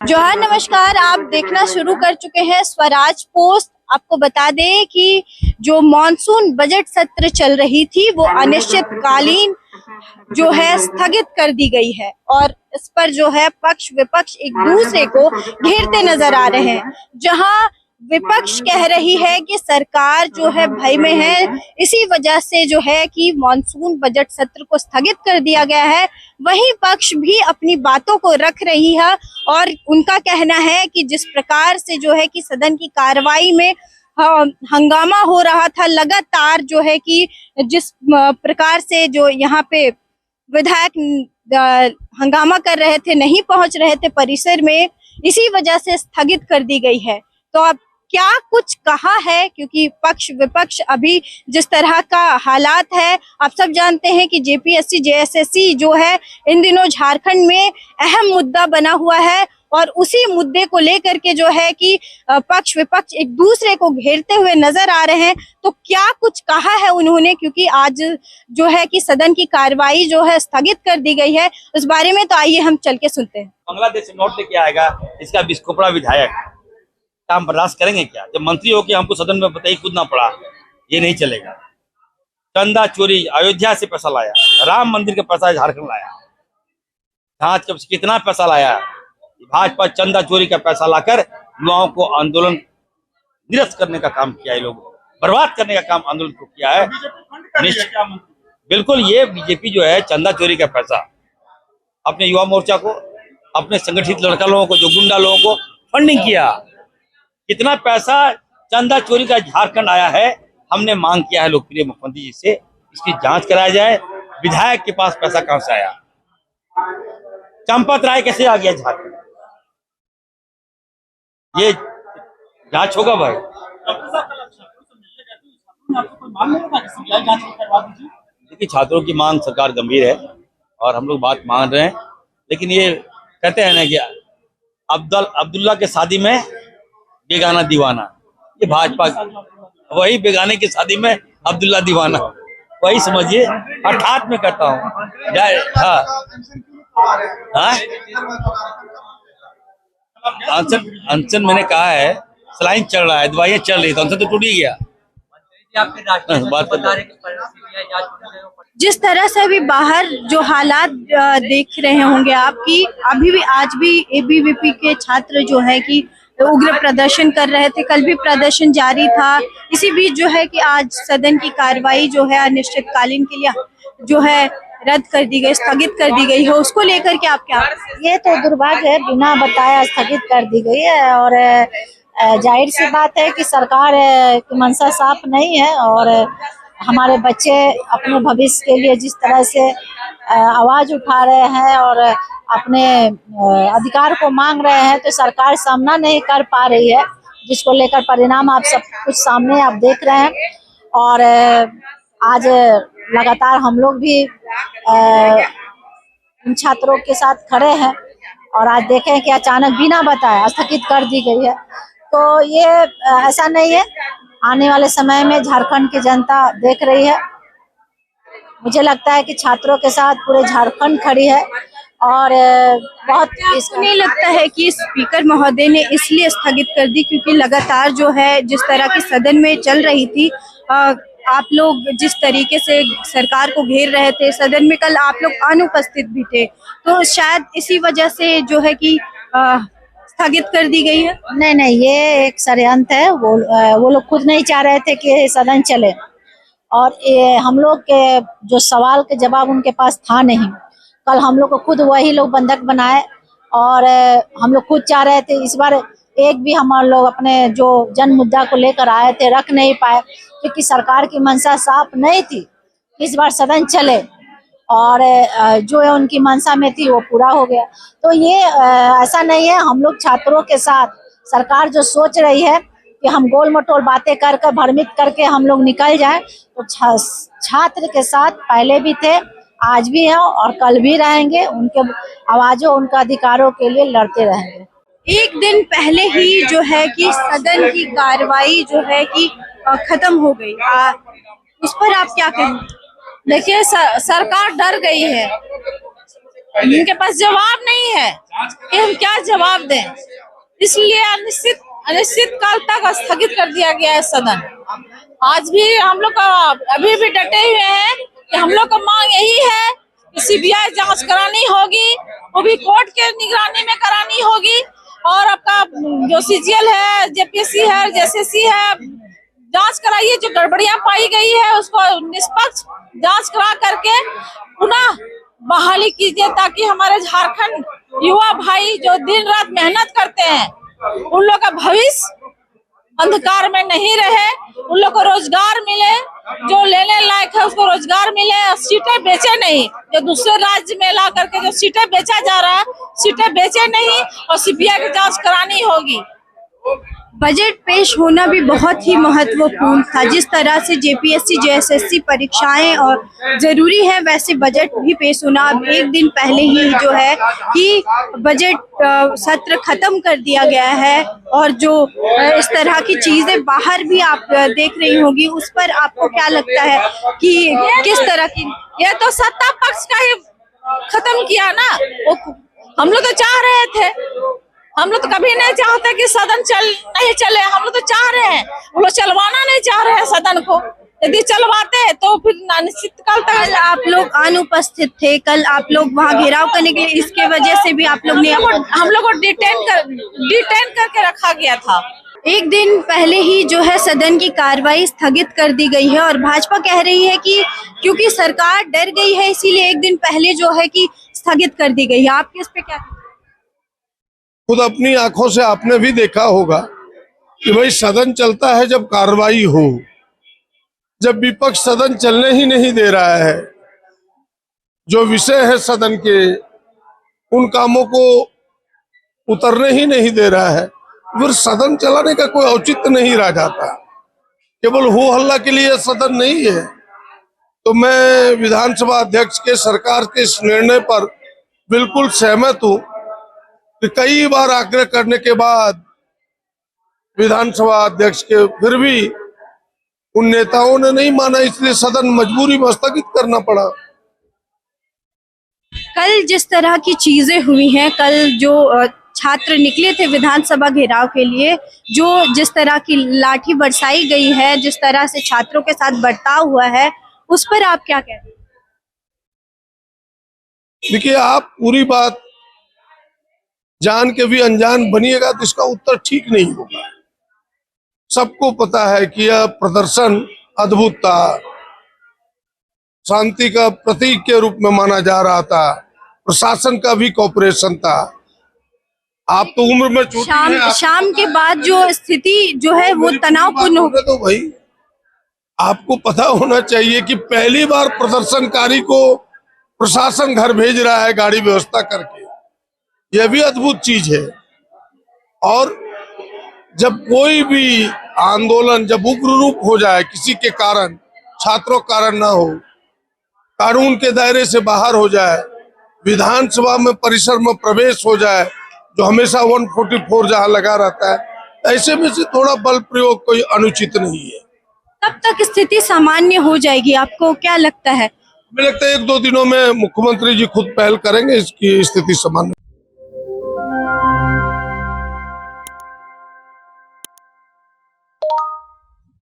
जोहार नमस्कार। आप देखना शुरू कर चुके हैं स्वराज पोस्ट। आपको बता दें कि जो मॉनसून बजट सत्र चल रही थी वो अनिश्चितकालीन जो है स्थगित कर दी गई है और इस पर जो है पक्ष विपक्ष एक दूसरे को घेरते नजर आ रहे हैं। जहां विपक्ष कह रही है कि सरकार जो है भय में है, इसी वजह से जो है कि मॉनसून बजट सत्र को स्थगित कर दिया गया है, वहीं पक्ष भी अपनी बातों को रख रही है और उनका कहना है कि जिस प्रकार से जो है कि सदन की कार्रवाई में हंगामा हो रहा था, लगातार जो है कि जिस प्रकार से जो यहाँ पे विधायक हंगामा कर रहे थे, नहीं पहुंच रहे थे परिसर में, इसी वजह से स्थगित कर दी गई है। तो अब क्या कुछ कहा है, क्योंकि पक्ष विपक्ष अभी जिस तरह का हालात है, आप सब जानते हैं कि जेपीएससी जेएसएससी जो है इन दिनों झारखंड में अहम मुद्दा बना हुआ है और उसी मुद्दे को लेकर के जो है कि पक्ष विपक्ष एक दूसरे को घेरते हुए नजर आ रहे हैं। तो क्या कुछ कहा है उन्होंने, क्योंकि आज जो है कि सदन की कार्रवाई जो है स्थगित कर दी गई है, उस बारे में तो आइए हम चल के सुनते हैं। बांग्लादेश से नोट लेके आएगा, इसका बिस्कोपड़ा विधायक काम बर्दाश्त करेंगे क्या? जब मंत्री हो कि हमको सदन में बताइए कूदना पड़ा, ये नहीं चलेगा। चंदा चोरी, अयोध्या से पैसा लाया, राम मंदिर का पैसा झारखंड लाया, जांच कब कितना पैसा लाया। भाजपा चंदा चोरी का पैसा लाकर युवाओं को आंदोलन निरस्त करने का काम किया है, लोग बर्बाद करने का काम आंदोलन को किया है। बिल्कुल, ये बीजेपी जो है चंदा चोरी का पैसा अपने युवा मोर्चा को, अपने संगठित लड़का लोगों को, जो गुंडा लोगों को फंडिंग किया। कितना पैसा चंदा चोरी का झारखंड आया है, हमने मांग किया है लोकप्रिय मुख्यमंत्री जी से, इसकी जांच कराया जाए। विधायक के पास पैसा कहां से आया? चंपत राय कैसे आ गया झारखंड? ये जांच होगा भाई। देखिए, छात्रों की मांग सरकार गंभीर है और हम लोग बात मान रहे हैं, लेकिन ये कहते हैं ना कि अब्दुल्ला के शादी में बेगाना दीवाना, ये भाजपा वही बेगाने की शादी में अब्दुल्ला दीवाना, वही समझिए। अर्थात में कहता हूँ अनशन मैंने कहा है, सलाइन चल रहा है, दवाइयाँ चल रही, तो अनशन तो टूट ही गया। जिस तरह से अभी बाहर जो हालात देख रहे होंगे आपकी, अभी भी आज भी एबीवीपी के छात्र जो है कि उग्र प्रदर्शन कर रहे थे, कल भी प्रदर्शन जारी था। इसी बीच जो है कि आज सदन की कार्रवाई जो है अनिश्चितकालीन के लिए जो है रद्द कर दी गई, स्थगित कर दी गई है, उसको लेकर के आप क्या? ये तो दुर्भाग्य है, बिना बताया स्थगित कर दी गई है और जाहिर सी बात है कि सरकार की मंशा साफ नहीं है और हमारे बच्चे अपने भविष्य के लिए जिस तरह से आवाज उठा रहे हैं और अपने अधिकार को मांग रहे हैं, तो सरकार सामना नहीं कर पा रही है, जिसको लेकर परिणाम आप सब कुछ सामने आप देख रहे हैं। और आज लगातार हम लोग भी इन छात्रों के साथ खड़े हैं और आज देखें कि अचानक बिना बताए स्थगित कर दी गई है। तो ये ऐसा नहीं है, आने वाले समय में झारखंड की जनता देख रही है। मुझे लगता है कि छात्रों के साथ पूरे झारखंड खड़ी है और बहुत इसको नहीं लगता है कि स्पीकर महोदय ने इसलिए स्थगित कर दी क्योंकि लगातार जो है जिस तरह की सदन में चल रही थी, आप लोग जिस तरीके से सरकार को घेर रहे थे, सदन में कल आप लोग अनुपस्थित भी थे, तो शायद इसी वजह से जो है कि स्थगित कर दी गई है। नहीं, ये एक षड्यंत्र है। वो लोग खुद नहीं चाह रहे थे कि सदन चले और हम लोग के जो सवाल के जवाब उनके पास था नहीं। कल हम लोग को खुद वही लोग बंधक बनाए और हम लोग खुद चाह रहे थे, इस बार एक भी हम लोग अपने जो जन मुद्दा को लेकर आए थे रख नहीं पाए क्योंकि सरकार की मंशा साफ नहीं थी। इस बार सदन चले और जो उनकी मंशा में थी वो पूरा हो गया। तो ये ऐसा नहीं है, हम लोग छात्रों के साथ, सरकार जो सोच रही है कि हम गोल मटोल बातें कर भ्रमित करके हम लोग निकल जाएं, तो छात्र के साथ पहले भी थे, आज भी हैं और कल भी रहेंगे। उनके आवाजों, उनके अधिकारों के लिए लड़ते रहेंगे। एक दिन पहले ही जो है कि सदन की कार्रवाई जो है कि खत्म हो गई, उस पर आप क्या कहेंगे? देखिए सरकार डर गई है, इनके पास जवाब नहीं है। कि हम क्या जवाब दें, इसलिए अनिश्चित काल तक स्थगित कर दिया गया है सदन। आज भी हम लोग अभी भी डटे हुए हैं कि हम लोग का मांग यही है कि सीबीआई जांच करानी होगी, वो भी कोर्ट के निगरानी में करानी होगी, और आपका जो सीजीएल है, जेपीएससी है, जेएसएससी है, जांच कराइए। जो गड़बड़ियां पाई गई है उसको निष्पक्ष जांच करा करके पुनः बहाली कीजिए, ताकि हमारे झारखंड युवा भाई जो दिन रात मेहनत करते हैं उन लोग का भविष्य अंधकार में नहीं रहे, उन लोग को रोजगार मिले, जो लेने लायक है उसको रोजगार मिले, सीटें बेचे नहीं। जो दूसरे राज्य में ला करके जो सीटें बेचा जा रहा है, सीटें बेचे नहीं, और सीबीआई की जांच करानी होगी। बजट पेश होना भी बहुत ही महत्वपूर्ण था। जिस तरह से जेपीएससी जेएसएससी परीक्षाएं और जरूरी है, वैसे बजट भी पेश होना। अब एक दिन पहले ही जो है कि बजट सत्र खत्म कर दिया गया है, और जो इस तरह की चीजें बाहर भी आप देख रही होंगी, उस पर आपको क्या लगता है कि किस तरह की? यह तो सत्ता पक्ष का ही खत्म किया ना। हम लोग तो चाह रहे थे, हम लोग तो कभी नहीं चाहते कि सदन नहीं चले। हम लोग तो चाह रहे हैं, वो लोग चलवाना नहीं चाह रहे हैं सदन को। यदि चलवाते तो फिर अनिश्चित काल तक। कल आप लोग अनुपस्थित थे, कल आप लोग वहां घेराव करने के लिए, इसके वजह से भी आप लोग ने हम लोग को डिटेन करके रखा गया था। एक दिन पहले ही जो है सदन की कार्रवाई स्थगित कर दी गई है, और भाजपा कह रही है कि क्योंकि सरकार डर गई है इसीलिए एक दिन पहले जो है कि स्थगित कर दी गई है। आपके इस पे क्या? खुद अपनी आंखों से आपने भी देखा होगा कि भाई सदन चलता है जब कार्रवाई हो, जब विपक्ष सदन चलने ही नहीं दे रहा है, जो विषय है सदन के उन कामों को उतरने ही नहीं दे रहा है, फिर सदन चलाने का कोई औचित्य नहीं रह जाता। केवल हो हल्ला के लिए सदन नहीं है। तो मैं विधानसभा अध्यक्ष के सरकार के इस निर्णय पर बिल्कुल सहमत हूं कि कई बार आग्रह करने के बाद विधानसभा अध्यक्ष के फिर भी उन नेताओं ने नहीं माना, इसलिए सदन मजबूरी में स्थगित करना पड़ा। कल जिस तरह की चीजें हुई हैं, कल जो छात्र निकले थे विधानसभा घेराव के लिए, जो जिस तरह की लाठी बरसाई गई है, जिस तरह से छात्रों के साथ बर्ताव हुआ है, उस पर आप क्या कहते हैं? देखिए, आप पूरी बात जान के भी अनजान बनिएगा तो इसका उत्तर ठीक नहीं होगा। सबको पता है कि यह प्रदर्शन अद्भुत था, शांति का प्रतीक के रूप में माना जा रहा था, प्रशासन का भी कोऑपरेशन था। आप तो उम्र में छोटी हैं, शाम के बाद जो स्थिति जो है वो तनावपूर्ण हो गई। तो भाई आपको पता होना चाहिए कि पहली बार प्रदर्शनकारी को प्रशासन घर भेज रहा है गाड़ी व्यवस्था करके, यह भी अद्भुत चीज है। और जब कोई भी आंदोलन जब उग्र रूप हो जाए किसी के कारण, छात्रों कारण ना हो, कानून के दायरे से बाहर हो जाए, विधानसभा में परिसर में प्रवेश हो जाए, जो हमेशा 144 जहां लगा रहता है, ऐसे में से थोड़ा बल प्रयोग कोई अनुचित नहीं है। कब तक स्थिति सामान्य हो जाएगी, आपको क्या लगता है? मुझे लगता है 1-2 दिनों में मुख्यमंत्री जी खुद पहल करेंगे इसकी स्थिति सामान्य